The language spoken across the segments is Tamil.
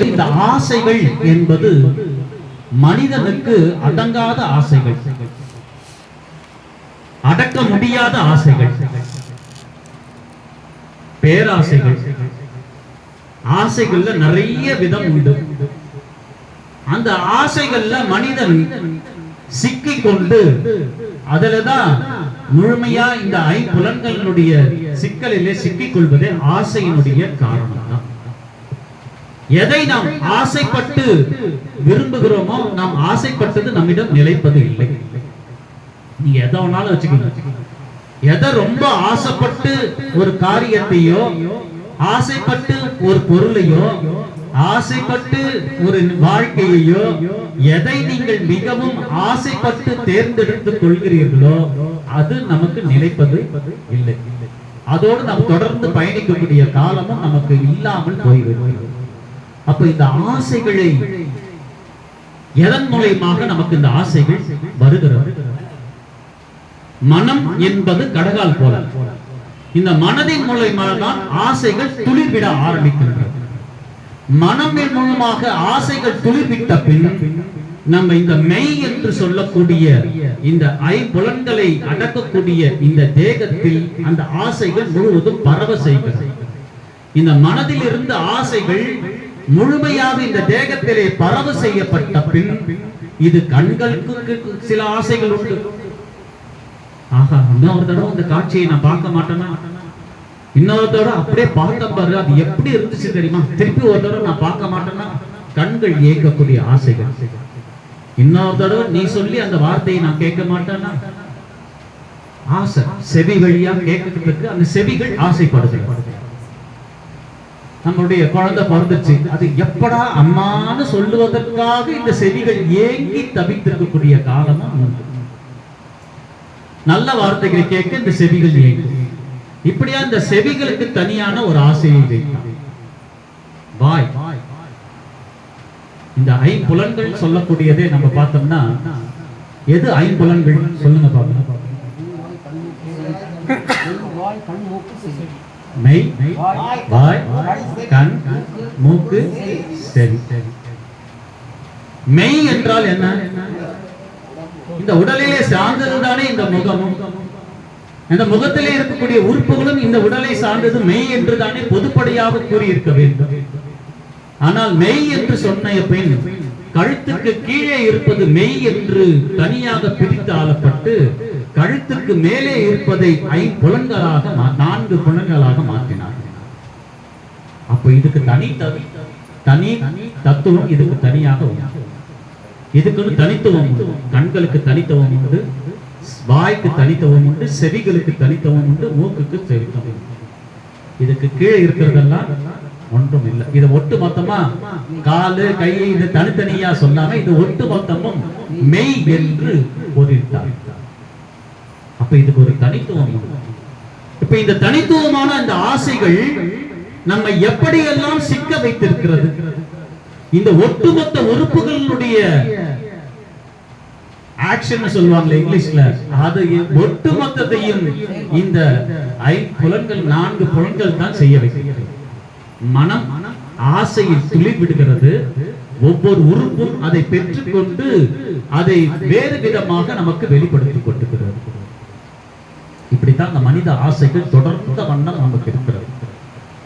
இந்த ஆசைகள் என்பது மனிதனுக்கு அடங்காத ஆசைகள், அடக்க முடியாத ஆசைகள், பேராசைகள். ஆசைகள்ல நிறைய விதம் உண்டு. அந்த ஆசைகள்ல மனிதன் சிக்கிக் கொண்டு அதுலதான் முழுமையா இந்த ஐம்புலன்களுடைய சிக்கலிலே சிக்கிக் கொள்வதே ஆசையினுடைய காரணம் தான். எதை நாம் ஆசைப்பட்டு விரும்புகிறோமோ நாம் ஆசைப்பட்டது நம்மிடம் நிலைப்பது இல்லை. நீ எதை வேணாலும் வச்சுக்கணும். எதை ரொம்ப ஆசைப்பட்டு ஒரு காரியத்தையோ, ஆசைப்பட்டு ஒரு பொருளையோ, ஆசைப்பட்டு ஒரு வாழ்க்கையையோ, எதை நீங்கள் மிகவும் ஆசைப்பட்டு தேர்ந்தெடுத்துக் கொள்கிறீர்களோ அது நமக்கு நிலைப்பது இல்லை. அதோடு நாம் தொடர்ந்து பயணிக்கக்கூடிய காலமும் நமக்கு இல்லாமல் போய்விடுகிறது. அப்ப இந்த ஆசைகளை எதன் மூலமாக நமக்கு இந்த ஆசைகள் வருகிறது? மனம் என்பது கடகால் போல. இந்த மனதின் மூலமாக தான் ஆசைகள் துளிர்விட ஆரம்பிக்கின்றன. மனமின் மூலமாக ஆசைகள் துளிர்விட்ட பின் நம்ம இந்த மெய் என்று சொல்லக்கூடிய இந்த ஐம்புலன்களை அடக்கக்கூடிய இந்த தேகத்தில் அந்த ஆசைகள் முழுவதும் பரவ செய்கிறது. இந்த மனதில் இருந்த ஆசைகள் முழுமையாக இந்த தேகத்திலே பரவ செய்யப்பட்ட பின் இது கண்களுக்கு சில ஆசைகள் உண்டு. ஆகா, இன்னொரு தடவை இந்த காட்சியை நான் பார்க்க மாட்டேன்னா, இன்னொரு தடவை அப்படியே பார்த்த பாரு அது எப்படி இருந்துச்சு தெரியுமா, திருப்பி ஒரு தடவை நான் பார்க்க மாட்டேன்னா கண்கள் ஏற்கக்கூடிய ஆசைகள். இன்னொரு தடவை நீ சொல்லி அந்த வார்த்தையை நான் கேட்க மாட்டேன்னா ஆசை செவி வழியா கேட்கறதுக்கு அந்த செவிகள் ஆசைப்படுது. நம்மளுடைய குழந்தை பிறந்துச்சு, அது எப்படா அம்மான்னு சொல்லுவதற்காக இந்த செவிகள் ஏங்கி தவித்திருக்கக்கூடிய காலமும் உண்டு. நல்ல வார்த்தைகளை கேட்க இந்த செவிகள் ஏங்கும். இப்படியா இந்த செவிகளுக்கு தனியான ஒரு ஆசையை வைத்தான். வாய், இந்த ஐம்புலன்கள் சொல்லக்கூடியதே நம்ம பார்த்தோம்னா எது ஐம்புலன்கள் சொல்லுங்க பாருங்க. மெய், வாய், கண், மூக்கு, செவி. மெய் என்றால் என்ன? இந்த உடலிலே சார்ந்ததுதானே இந்த முகமும். இந்த முகத்திலே இருக்கக்கூடிய உறுப்புகளும் இந்த உடலை சார்ந்தது மெய் என்று தானே பொதுப்படையாக கூறியிருக்க வேண்டும். ஆனால் மெய் என்று சொன்ன பின் கழுத்துக்கு கீழே இருப்பது மெய் என்று தனியாக பிரித்து ஆளப்பட்டு கழுத்துக்கு மேலே இருப்பதை ஐம்புலன்களாக 4 புலன்களாக மாற்றினார்கள். அப்ப இதுக்கு தனி தத்துவம், இதுக்கு தனியாக உண்டு. இதுக்கு தனித்துவம் உண்டு. கண்களுக்கு தனித்துவம் உண்டு, வாய்க்கு தனித்துவம் உண்டு, செவிகளுக்கு தனித்துவம் உண்டு, மூக்குக்கு தனித்துவம் உண்டு. இதுக்கு கீழே இருக்கிறதெல்லாம் ஒன்றும் இல்லை. இது ஒட்டு மொத்தமா காலு கை இது தனித்தனியா சொல்லாம இது ஒட்டு மொத்தமும் மெய் என்று பொருள்தான். அப்ப இதுக்கு ஒரு தனித்துவம் உண்டு. இப்ப இந்த தனித்துவமான அந்த ஆசைகள் நம்ம எப்படியெல்லாம் சிக்க வைத்திருக்கிறது? இந்த ஒட்டுமொத்த உறுப்புகளுடைய ஆக்ஷன் சொல்லுவாங்க இங்கிலீஷ்ல, அது ஒட்டுமொத்தத்தையும் இந்த ஐம்புலன்கள் 4 புலன்கள் தான் செய்ய வைக்கிறது. மனம் ஆசையில் துளிர் விடுகிறது. ஒவ்வொரு உறுப்பும் அதை பெற்றுக்கொண்டு அதை வேறு விதமாக நமக்கு வெளிப்படுத்திக் கொண்டிருக்கிறது. இப்படித்தான் அந்த மனித ஆசைகள் தொடர்ந்த வண்ணம் நமக்கு இருக்கிறது.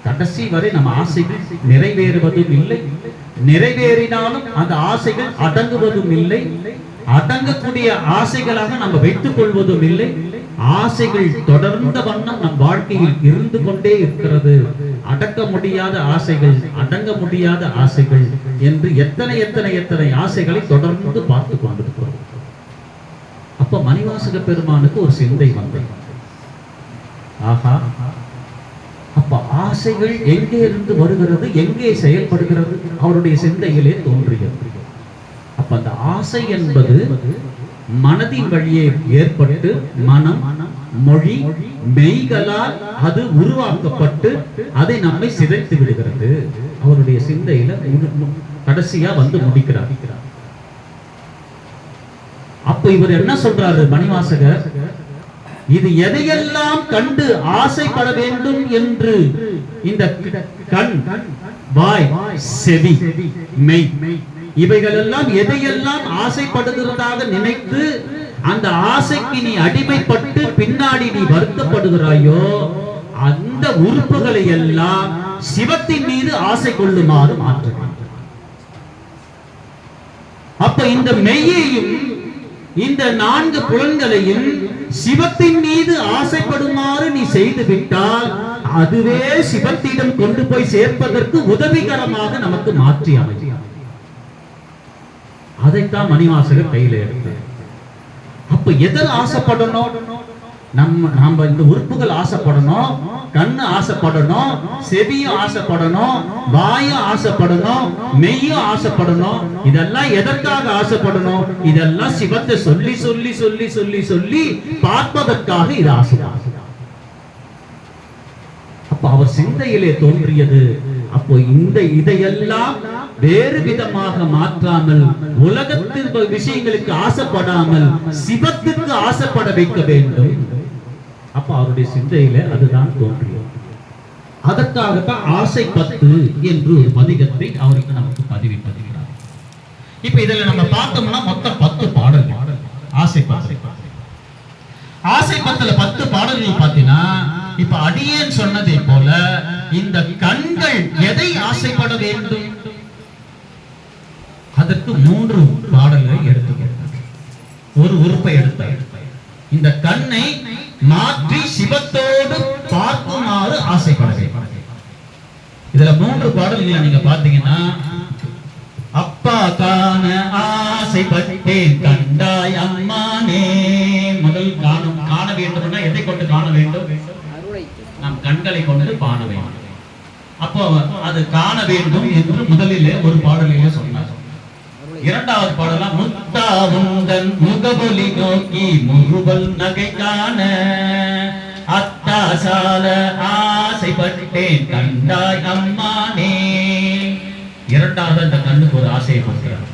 கடைசி வரை நம்ம ஆசைகள் நிறைவேறுவதும் இல்லை, நிறைவேறினாலும் அந்த ஆசைகள் அடங்குவதும் இல்லை, அடங்கக்கூடிய ஆசைகளாக நம்ம வைத்துக் கொள்வதும் இல்லை. ஆசைகள் தொடர்ந்த வண்ணம் நம் வாழ்க்கையில் இருந்து கொண்டே இருக்கிறது. அடக்க முடியாத ஆசைகள், அடங்க முடியாத ஆசைகள் என்று எத்தனை எத்தனை எத்தனை ஆசைகளை தொடர்ந்து பார்த்து கொண்டிருக்கிறோம். அப்ப மணிவாசக பெருமானுக்கு ஒரு சிந்தை வந்தது. ஆஹா, அப்ப ஆசைகள் எங்கே இருந்து வருகிறது, எங்கே செயல்படுகிறது? அவருடைய சிந்தையிலே தோன்றியது. அப்ப அந்த ஆசை என்பது மனதின் வழியே ஏற்பட்டு மனம், மொழி, மெய்களால் அது உருவாக்கப்பட்டு அதை நம்மை சிதைத்து விடுகிறது. அவருடைய சிந்தையில கடைசியா வந்து முடிக்கிறார். அப்ப இவர் என்ன சொல்றாரு மணிவாசகர்? இது எதையெல்லாம் கண்டு ஆசைப்பட வேண்டும் என்று இந்த கண், வாய், செவி, மெய். இவைகள் எல்லாம் எதையெல்லாம் ஆசைப்படுகிறதாக நினைத்து அந்த ஆசைக்கு நீ அடிமைப்பட்டு பின்னாடி நீ வருத்தப்படுகிறாயோ அந்த உறுப்புகளை எல்லாம் சிவத்தின் மீது ஆசை கொள்ளுமாறு மாற்ற வேண்டும். அப்ப இந்த மெய்யையும் இந்த 4 புலன்களையும் சிவத்தின் மீது ஆசைப்படுமாறு நீ செய்து விட்டால் அதுவே சிவத்திடம் கொண்டு போய் சேர்ப்பதற்கு உதவிகரமாக நமக்கு மாற்றி அமையும். அதைத்தான் மணிவாசகர் கையில எடுத்து. அப்ப எதில் ஆசைப்படணும்? நம்ம இந்த உறுப்புகள் ஆசைப்படணும், கண்ணு ஆசைப்படணும், செவியும் ஆசைப்படணும், வாயும் ஆசைப்படணும், மெய்யும் ஆசைப்படணும். இதெல்லாம் எதற்காக ஆசைப்படணும்? இதெல்லாம் சிவத்தை சொல்லி சொல்லி சொல்லி சொல்லி சொல்லி பார்ப்பதற்காக இது ஆசைப்படும். அப்ப அவர் சிந்தையிலே தோன்றியது. அப்போ இதையெல்லாம் வேறு விதமாக மாற்றாமல் உலகத்தின் விஷயங்களுக்கு ஆசைப்படாமல் சிவத்துக்கு ஆசைப்பட வைக்க வேண்டும். அப்ப அவருடைய சிந்தையில அதுதான் தோன்றியது. அதற்காகத்தான் ஆசை 10 என்று ஒரு பதிகத்தை அவருக்கு நமக்கு பதிவிட்டிருக்கிறார். இப்ப இதுல நம்ம பார்த்தோம்னா மொத்தம் 10 பாடல்கள். ஆசை 10. ஆசை 10ல 10 பாடல்கள் பார்த்தீங்கன்னா இப்ப அடியேன் சொன்னதை போல இந்த கண்கள் எதை ஆசைப்பட வேண்டும்? அதற்கு 3 பாடல்களை எடுத்துக்கிறார். ஒரு உறுப்பை எடுத்தார். இந்த கண்ணை மாற்றி சிவத்தோடு பார்க்குமாறு ஆசைப்பட வேண்டும். இதுல 3 பாடல்களை நீங்க பாத்தீங்கன்னா, அப்பா காண ஆசைப்பட்டேன் கண்டாய் அம்மானே. முதல் காண வேண்டும்னா எதை கொண்டு காண வேண்டும்? நம் கண்களை கொண்டு காண வேண்டும். அப்போ அது காண வேண்டும் என்று முதலிலே ஒரு பாடலிலே சொன்னார். இரண்டாவது பாடலா, முத்தா உந்தன் முகபொலி நோக்கி முறுவல் நகை காண அத்தாசால ஆசைப்பட்டேன் கண்டாய் அம்மானே. இரண்டாவது அந்த கண்ணுக்கு ஒரு ஆசையை கொடுக்கிறார்.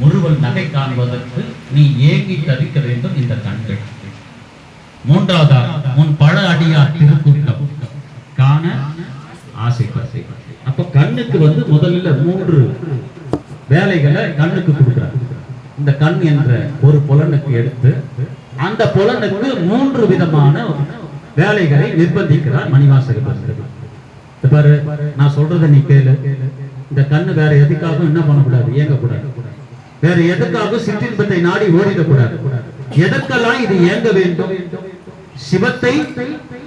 முறுவல் நகை காண்பதற்கு நீ ஏங்கி தவிக்க வேண்டும் இந்த கண்கள். மூன்றாவதா உன் பழ அடியார் திருக்கூட்டம் காண ஆசைப்பட்டேன். அப்ப கண்ணுக்கு முதல்ல 3 வேலைகளை கண்ணுக்கு கொடுக்கிறார். இந்த கண் என்ற ஒரு புலனுக்கு எடுத்து அந்த புலனுக்கு 3 விதமான வேலைகளை நிர்பந்திக்கிறார் மணிவாசகர். பாரு, நான் சொல்றதை நீ கேளு. இந்த கண்ணு வேற எதுக்காகவும் என்ன பண்ணக்கூடாது? இயங்கக்கூடாது. வேற எதுக்காகவும் சிற்றின்பத்தை நாடி ஓடிடக்கூடாது. எதற்கெல்லாம் இது இயங்க வேண்டும்? சிவத்தை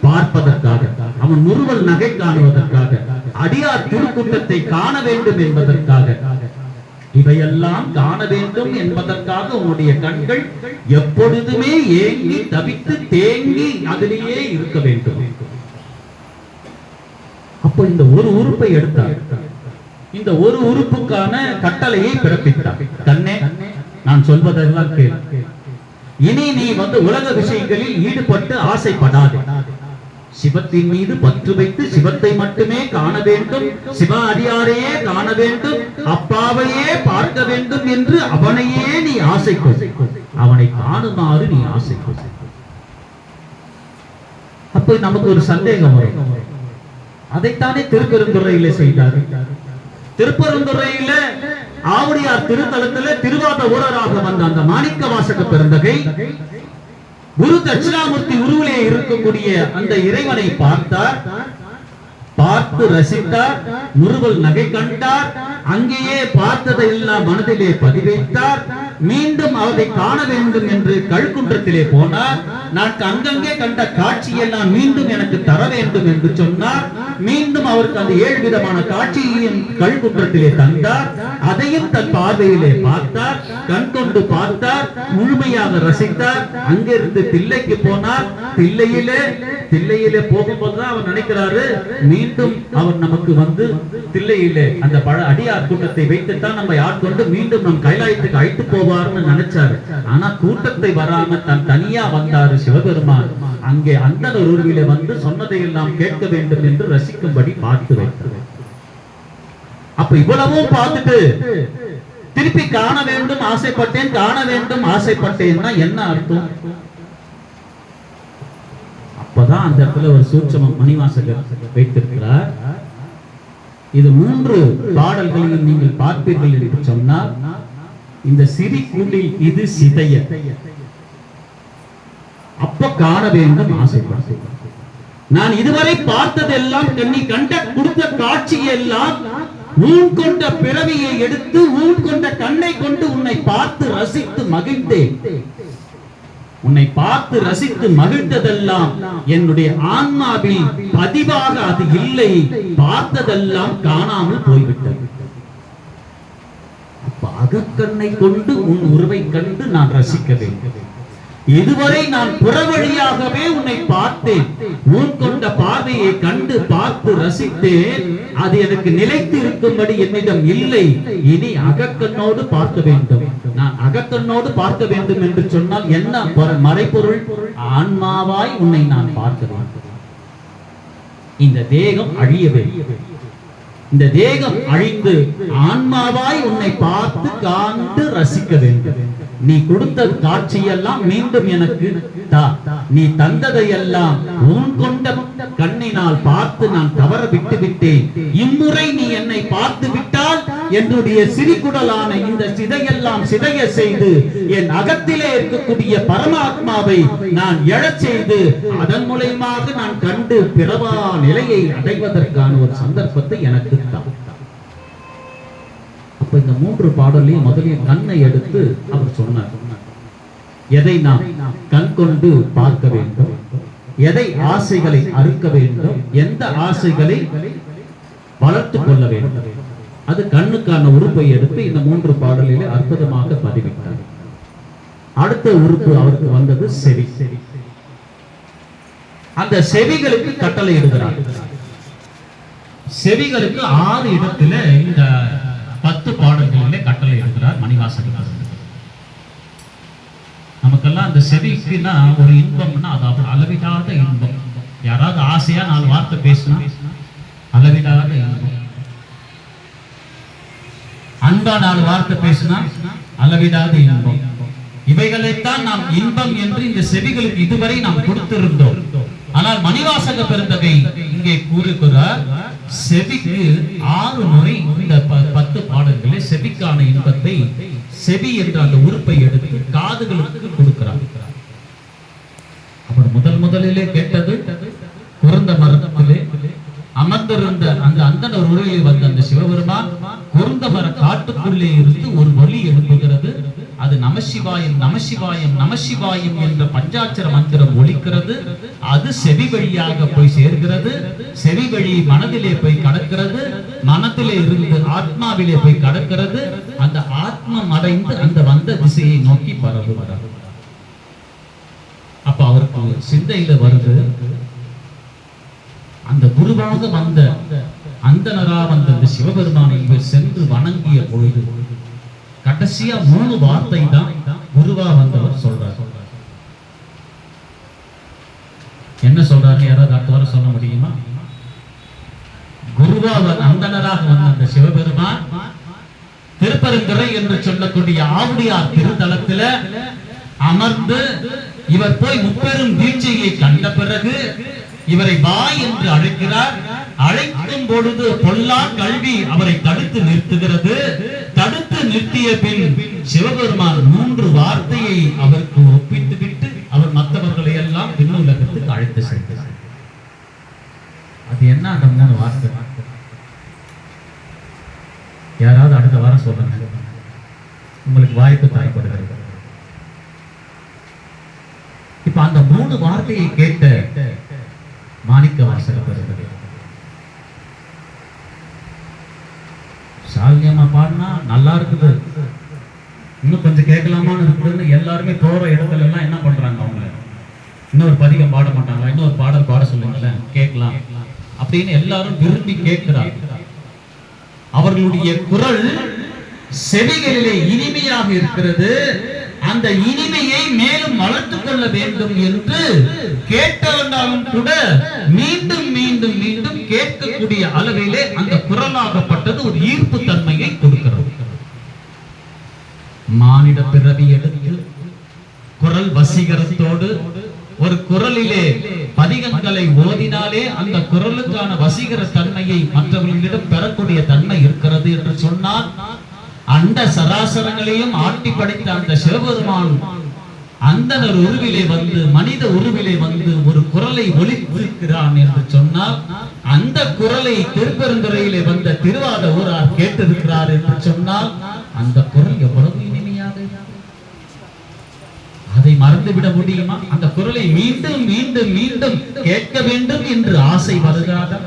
பார்ப்பதற்காக, அவன் முறுவல் நகை காணுவதற்காக, அடியார் திருக்கூட்டத்தை காண வேண்டும் என்பதற்காக, இவையெல்லாம் காண வேண்டும் என்பதற்காக உன்னுடைய கண்கள் எப்பொழுதுமே ஏங்கி தவித்து தேங்கி அதிலேயே இருக்க வேண்டும். அப்போ இந்த ஒரு உறுப்பை எடுத்தார். இந்த ஒரு உறுப்புக்கான கட்டளையை பிறப்பித்தார். கண்ணே, நான் சொல்வதெல்லாம் கேள். இனி நீ உலக விஷயங்களில் ஈடுபட்டு ஆசைப்படாதே. சிவத்தின் மீது பற்று வைத்து சிவத்தை மட்டுமே காண வேண்டும், சிவ அடியாரையே காண வேண்டும், அப்பாவையே பார்க்க வேண்டும் என்று அவனையே நீ ஆசைக்கொள். அவனை காணுமாறு நீ ஆசைக்கொள். அப்ப நமக்கு ஒரு சந்தேகம் வரும். அதைத்தானே திருப்பெருந்துறையில செய்தார். திருப்பெருந்துறையில ஆவுடையார் திருத்தலத்துல திருவாத ஊரராக வந்த அந்த மாணிக்க வாசக பெருந்தகை குரு தட்சிணாமூர்த்தி உருவிலே இருக்கக்கூடிய அந்த இறைவனை பார்த்தார், பார்த்து ரசித்தார், முறுவல் நகை கண்டார். அங்கேயே பார்த்ததை எல்லாம் மனதிலே பதிவைத்தார். மீண்டும் அதை காண வேண்டும் என்று கழுக்குன்றத்திலே போனார். நான் அங்கங்கே கண்ட காட்சியெல்லாம் மீண்டும் எனக்கு தர வேண்டும் என்று சொன்னார். மீண்டும் அவருக்கு அந்த 7 விதமான காட்சியையும் கழுக்குன்றத்திலே தந்தார். அதையும் தன் பார்வையிலே பார்த்தார், கண் கொண்டு பார்த்தார், முழுமையாக ரசித்தார். அங்கிருந்து தில்லைக்கு போனார். தில்லையிலே போகும்போதுதான் அவர் நினைக்கிறாரு, மீண்டும் அவர் நமக்கு தில்லையிலே அந்த பழ அடியார் கூட்டத்தை வைத்துத்தான் நம்ம ஆட்கொண்டு மீண்டும் நம் கைலாயத்துக்கு அழைத்து போவார்னு நினைச்சாரு. ஆனா கூட்டத்தை வராம தனியா வந்தாரு சிவபெருமான். அங்கே அந்த உருவிலே சொன்னதை எல்லாம் கேட்க வேண்டும் என்று ரசிக்கும்படி பார்த்து வைத்தார். அப்ப இவ்வளவும் பார்த்துட்டு திருப்பி காண வேண்டும் ஆசைப்பட்டேன், காண வேண்டும் ஆசைப்பட்டேன்னா என்ன அர்த்தம்? அப்பதான் அந்த இடத்துல ஒரு சூட்சமம் மணிவாசகர் வைத்திருக்கிறார். இது 3 பாடல்களையும் நீங்கள் பார்ப்பீர்கள் என்று சொன்னால் இந்த சிறி கூண்டில் இது சிதைய அப்ப காண வேண்டும் ஆசைப்பட. நான் இதுவரை பார்த்ததெல்லாம் நீ கண்ட கொடுத்த காட்சி எல்லாம் ஊன் கொண்ட பிறவியை எடுத்து ஊன் கொண்ட கண்ணை கொண்டு உன்னை பார்த்து ரசித்து மகிழ்ந்தேன். உன்னை பார்த்து ரசித்து மகிழ்ந்ததெல்லாம் என்னுடைய ஆன்மாவில் பதிவாக அது இல்லை. பார்த்ததெல்லாம் காணாமல் போய்விட்டது. அப்ப அகக்கண்ணை கொண்டு உன் உருவை கண்டு நான் ரசிக்க வேண்டும். இதுவரை நான் புறவழியாகவே உன்னை பார்த்தேன். ஊன் கொண்ட பார்வையை கண்டு பார்த்து ரசித்தேன். அது எனக்கு நிலைத்து இருக்கும்படி என்னிடம் இல்லை. இனி அகக்கண்ணோடு பார்க்க வேண்டும். நான் அகக்கண்ணோடு பார்க்க வேண்டும் என்று சொன்னால் என்ன மறைபொருள்? ஆன்மாவாய் உன்னை நான் பார்க்க வேண்டும். இந்த தேகம் அழிய வேண்டும். இந்த தேகம் அழிந்து ஆன்மாவாய் உன்னை பார்த்து காண்டு ரசிக்க வேண்டும். நீ கொடுத்த காட்சியெல்லாம் மீண்டும் எனக்கு தா. நீ தந்ததையெல்லாம் உன் கொண்ட கண்ணினால் பார்த்து நான் தவற விட்டு விட்டேன். இம்முறை நீ என்னை பார்த்து விட்டால் என்னுடைய சிறிகுடலான இந்த சிதையெல்லாம் சிதைய செய்து என் அகத்திலே இருக்கக்கூடிய பரமாத்மாவை நான் எழச் செய்து அதன் மூலமாக நான் கண்டு பிறவா நிலையை அடைவதற்கான ஒரு சந்தர்ப்பத்தை எனக்கு தான். அப்ப இந்த 3 பாடலையும் முதலில் கண்ணை எடுத்து அவர் சொன்னார். எதை நாம் கண் கொண்டு பார்க்க வேண்டும், எதை ஆசைகளை அறுக்க வேண்டும், எந்த ஆசைகளை வளர்த்துக் கொள்ள வேண்டும், அது கண்ணுக்கான உறுப்பை எடுத்து இந்த 3 பாடலிலே அற்புதமாக பதிவிட்டார். அடுத்த உறுப்பு அவருக்கு வந்தது செவி. அந்த செவிகளுக்கு கட்டளை இடுகிறார். செவிகளுக்கு 6 இடத்துல இந்த 10 பாடல்களிலே கட்டளை இடுகிறார் மணிவாசகர். நமக்கெல்லாம் அந்த செவிக்குன்னா ஒரு இன்பம்னா அது அளவிடாத இன்பம். யாராவது ஆசையா 4 வார்த்தை பேசினா அளவிடாத இன்பம். அன்பா 4 வார்த்தை பேசினா அளவிடாத இன்பம். இவைகளைத்தான் நாம் இன்பம் என்று இந்த செவிகளுக்கு இதுவரை நாம் கொடுத்திருந்தோம். ஆனால் மணிவாசக பெருந்தகை இங்கே கூறுகிறார், செவிக்கு 6 முறை இந்த 10 பாடல்களில் செவிக்கான இன்பத்தை செவி என்ற அந்த உறுப்பை எடுத்து காதுகளுக்கு கொடுக்கிறார். அவர் முதலிலே கேட்டது குருந்த மரத்திலே அமர்ந்திருந்த அந்த அந்தனர் உருவில் வந்த அந்த சிவபெருமான் குருந்த மர காட்டுக்குள்ளே இருந்து ஒரு ஒலி எழுப்புகிறது. அது நமசிவாயம் நமசிவாயம் நமசிவாயம் என்ற பஞ்சாட்சர மந்திரம் ஒலிக்கிறது. அது செவி வழியாக போய் சேர்கிறது. செவி வழி மனதிலே போய் கடக்கிறது. மனத்திலே இருந்து ஆத்மாவிலே போய் கடக்கிறது. அந்த ஆத்மம் அடைந்து அந்த வந்த திசையை நோக்கி பரவுகிறது. அப்ப அவருக்கு சிந்தையில வருது, அந்த குருவாக வந்த அந்தனரா வந்த சிவபெருமானை சென்று வணங்கிய பொழுது கடைசியா 3 வார்த்தை தான் குருவா வந்தவர் சொல்றார். என்ன சொல்றாரு? யாராவது அடுத்த வாரம் சொல்ல முடியுமா? குருவா அந்தனராக வந்த அந்த சிவபெருமான் திருப்பரங்குறை என்று சொல்லக்கூடிய ஆவுடையார் திருத்தலத்துல அமர்ந்து இவர் போய் முப்பெரும் வீழ்ச்சியை கண்ட பிறகு இவரை வா என்று அழைக்கிறார். அழைக்கும் பொழுது பொல்லா கல்வி அவரை தடுத்து நிறுத்துகிறது. தடுத்து நிறுத்திய பின் சிவபெருமான் 3 வார்த்தையை அவருக்கு ஒப்பிட்டு விட்டு அவர் மற்றவர்களை எல்லாம் விண்ணுலகத்துக்கு அழைத்து செல்கிறார். அது என்ன அந்த 3 வார்த்தை? யாராவது அடுத்த வாரம் சொல்லுங்க, உங்களுக்கு வாய்ப்பு தரப்படுகிறது. இப்ப அந்த 3 வார்த்தையை கேட்ட மாணிக்க வாசகர் பெருந்தகை சால்யமா பாடினா நல்லா இருக்குது, இன்னும் கொஞ்சம் கேட்கலாமான்னு இருக்குதுன்னு எல்லாருமே போற இடத்துல எல்லாம் என்ன பண்றாங்க, அவங்க இன்னொரு பதிகம் பாட மாட்டாங்களா, இன்னொரு பாடல் பாட சொல்லுங்களேன் கேட்கலாம் அப்படின்னு எல்லாரும் விரும்பி கேட்கிறார். அவர்களுடைய குரல் செவிகளிலே இனிமையாக இருக்கிறது. அந்த இனிமையை மேலும் வளர்த்துக் கொள்ள வேண்டும் என்று கேட்டவர்களும் கூட மீண்டும் மீண்டும் மீண்டும் கேட்கக்கூடிய அளவிலே அந்த குரலாகப்பட்டது ஒரு ஈர்ப்பு தன்மையை கொடுக்கிறது. மானிட பிறவி எடுத்து குரல் வசீகரத்தோடு ஒரு குரலிலே பதிகங்களை ஓதினாலே அந்த குரலுக்கான வசீகர தன்மையை மற்றவர்களிடம் பெறக்கூடிய தன்மை இருக்கிறது என்று சொன்னால், அண்ட சராசரங்களையும் ஆட்டி படைத்த அந்த சிவபெருமான் அந்தனர் உருவிலே வந்து, மனித உருவிலே வந்து ஒரு குரலை ஒலித்திருக்கிறான் என்று சொன்னால், அந்த குரலை திருப்பெருந்துறையிலே வந்த திருவாத ஊரார் கேட்டிருக்கிறார் என்று சொன்னால், அந்த குரல் எவ்வளவு இனிமையாக, அதை மறந்துவிட முடியுமா? அந்த குரலை மீண்டும் மீண்டும் மீண்டும் கேட்க வேண்டும் என்று ஆசை வருகிறாதா?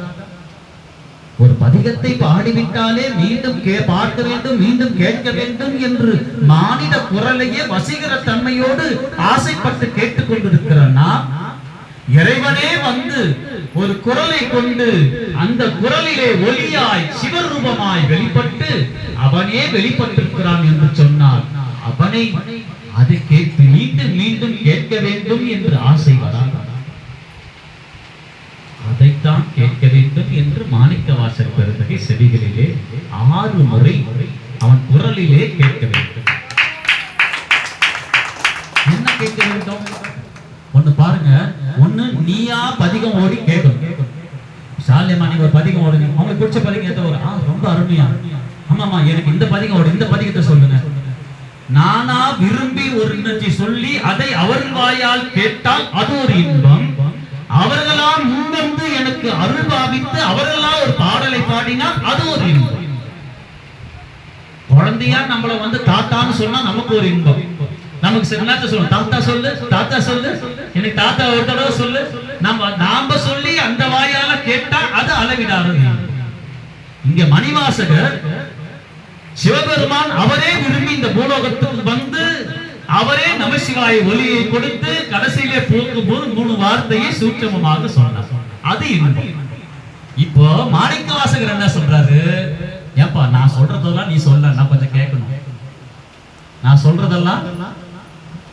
ஒரு பதிகத்தை பாடிவிட்டாலே மீண்டும் பார்க்க வேண்டும், மீண்டும் கேட்க வேண்டும் என்று மானிட குரலையே வசீகர தன்மையோடு ஆசைப்பட்டு கேட்டுக் கொண்டிருக்கிறன்னா, இறைவனே வந்து ஒரு குரலை கொண்டு அந்த குரலிலே ஒளியாய் சிவரூபமாய் வெளிப்பட்டு அவனே வெளிப்பட்டிருக்கிறான் என்று சொன்னார். அவனை அதை கேட்டு மீண்டும் மீண்டும் கேட்க வேண்டும் என்று ஆசை வராது. அதைத்தான் கேட்க வேண்டும் என்று மாணிக்கவாசகர் பெருந்தகை செவிகளிலே 6 முறை அவன் குரலிலே கேட்க வேண்டும். என்ன கேட்க வேண்டும்? ஒண்ணு பாருங்க, ஒண்ணு நீயா பதிகம் ஓடி கேட்கணும். சாலியம்மா நீங்க ஒரு பதிகம் ஓடுங்க, அவங்களுக்கு பிடிச்ச பதிகம் ஏதோ ஒரு ரொம்ப அருமையா, ஆமாமா எனக்கு இந்த பதிகம் ஓடு, இந்த பதிகத்தை சொல்லுங்க. நானா விரும்பி ஒரு நிகழ்ச்சி சொல்லி அதை அவர்கள் வாயால் கேட்டால் அது ஒரு இன்பம். அவர்களா முன்வந்து எனக்கு அருள் பாவித்து அவர்களா ஒரு பாடலை பாடினால் அது ஒரு இன்பம். குழந்தையா நம்மள வந்து தாத்தான்னு சொன்னா நமக்கு ஒரு இன்பம். நமக்கு சில நேரத்தை சொல்லுவோம், தாத்தா சொல்லு, தாத்தா சொல்லு, எனக்கு தாத்தா ஒரு தடவை சொல்லு. நாம சொல்லி அந்த வாயால கேட்டா அது அளவிடாது. இங்க மணிவாசகர் சிவபெருமான் அவரே விரும்பி இந்த பூலோகத்துக்கு வந்து அவரே நமசிவாய ஒலியை கொடுத்து கடைசியிலே போகும்போது 3 வார்த்தையை சூட்சமமாக சொன்னார். அது இன்பம். இப்போ மாணிக்கவாசகர் என்ன சொல்றாரு? ஏப்பா நான் சொல்றதெல்லாம் நீ சொல்ல, நான் கொஞ்சம் கேட்கணும். நான் சொல்றதெல்லாம்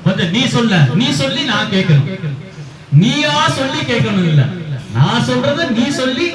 கொஞ்சம் நீ சொல்ல, நீ சொல்லி நான் கேட்கணும். நீயா சொல்லி கேட்கணும் இல்ல, நான் சொல்றத நீ சொல்லி